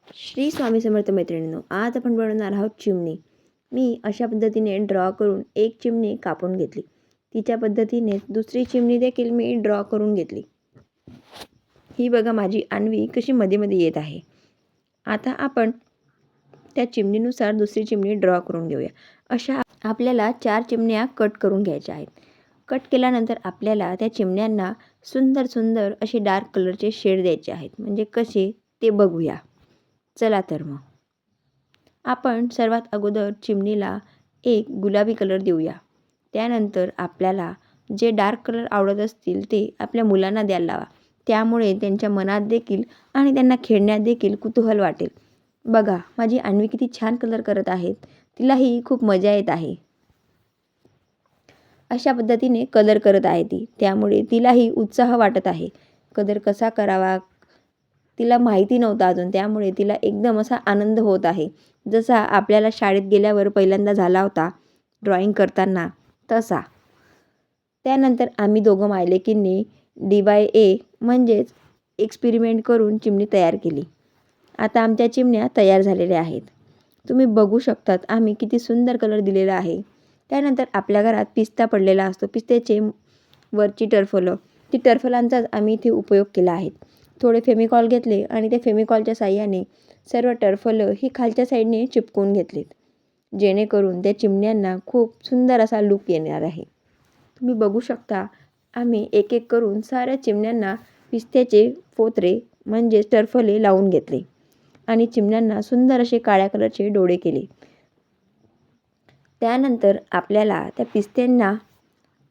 श्री स्वामी समर्थ मैत्रिणींनो, आज आपण बनवणार आहोत चिमणी. मी अशा पद्धतीने ड्रॉ करून एक चिमणी कापून घेतली. तिच्या पद्धतीने दुसरी चिमणी देखील मी ड्रॉ करून घेतली. ही बघा माझी आणवी कशी मध्ये मध्ये येत आहे. आता आपण त्या चिमणीनुसार दुसरी चिमणी ड्रॉ करून घेऊया. अशा आपल्याला 4 चिमण्या कट करून घ्यायच्या आहेत. कट केल्यानंतर आपल्याला त्या चिमण्यांना सुंदर सुंदर असे डार्क कलरचे शेड द्यायचे आहेत. म्हणजे कसे ते बघूया. चला तर मग आपण सर्वात अगोदर चिमणीला एक गुलाबी कलर देऊया. त्यानंतर आपल्याला जे डार्क कलर आवडत असतील ते आपल्या मुलांना द्यायला लावा. त्यामुळे त्यांच्या मनात देखील आणि त्यांना खेळण्यात देखील कुतूहल वाटेल. बघा माझी अन्वी किती छान कलर करत आहेत. तिलाही खूप मजा येत आहे. अशा पद्धतीने कलर करत आहे ती. त्यामुळे तिलाही उत्साह वाटत आहे. कलर कसा करावा तिला माहिती नव्हतं अजून. त्यामुळे तिला एकदम असा आनंद होत आहे. जसा आपल्याला शाळेत गेल्यावर पहिल्यांदा झाला होता ड्रॉइंग करताना तसा. त्यानंतर आम्ही दोघं मायलेकींनी DIY म्हणजेच एक्सपेरिमेंट करून चिमणी तयार केली. आता आमच्या चिमण्या तयार झालेल्या आहेत. तुम्ही बघू शकतात आम्ही किती सुंदर कलर दिलेला आहे. त्यानंतर आपल्या घरात पिस्ता पडलेला असतो. पिस्त्याचे वरची टरफलं, ती टरफलांचाच आम्ही इथे उपयोग केला आहे. थोडे फेमिकॉल घेतले आणि त्या फेमिकॉलच्या साह्याने सर्व टरफलं ही खालच्या साईडने चिपकवून घेतलीत. जेणेकरून त्या चिमण्यांना खूप सुंदर असा लुक येणार आहे. तुम्ही बघू शकता आम्ही एक एक करून साऱ्या चिमण्यांना पिस्त्याचे फोत्रे म्हणजे टरफले लावून घेतले आणि चिमण्यांना सुंदर असे काळ्या कलरचे डोळे केले. त्यानंतर आपल्याला त्या पिस्त्यांना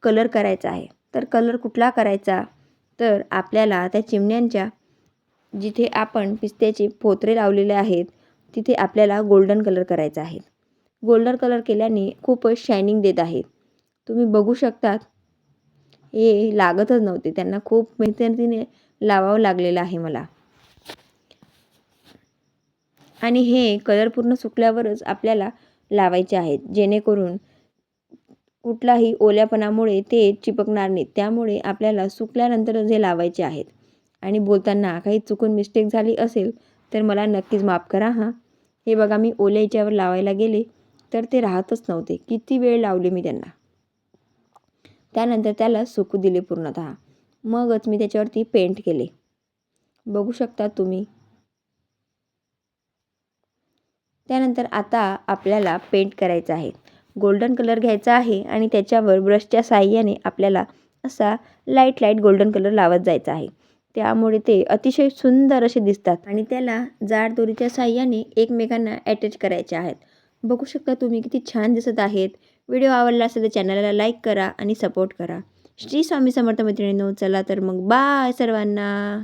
कलर करायचा आहे. तर कलर कुठला करायचा? तर आपल्याला त्या चिमण्यांच्या जिथे आपण पिस्त्याचे फोत्रे लावलेले आहेत तिथे आपल्याला गोल्डन कलर करायचा आहे. गोल्डन कलर केल्याने खूपच शायनिंग देत आहे. तुम्ही बघू शकतात हे लागतच नव्हते. त्यांना खूप मेहनतीने लावावं लागलेलं आहे मला. आणि हे कलर पूर्ण सुकल्यावरच आपल्याला लावायचे आहेत. जेणेकरून कुठलाही ओल्यापणामुळे ते चिपकणार नाहीत. त्यामुळे आपल्याला सुकल्यानंतरच हे लावायचे आहेत. आणि बोलताना काही चुकून मिस्टेक झाली असेल तर मला नक्कीच माफ करा हां. हे बघा मी ओल्या याच्यावर लावायला गेले तर ते राहतच नव्हते. किती वेळ लावले मी त्यांना. त्यानंतर त्याला सुकू दिले पूर्णतः. मगच मी त्याच्यावरती पेंट केले. बघू शकता तुम्ही. त्यानंतर आता आपल्याला पेंट करायचं आहे. गोल्डन कलर घ्यायचा आहे आणि त्याच्यावर ब्रशच्या साहाय्याने आपल्याला असा लाईट गोल्डन कलर लावत जायचा आहे. त्यामुळे ते अतिशय सुंदर असे दिसतात आणि त्याला जाड दोरीच्या साहाय्याने एकमेकांना अटॅच करायचे आहेत. बघू शकता तुम्ही किती छान दिसत आहेत. व्हिडिओ आवडला असेल तर चॅनलला लाईक करा आणि सपोर्ट करा. श्री स्वामी समर्थ मैत्रिणींनो, चला तर मग बाय सर्वांना.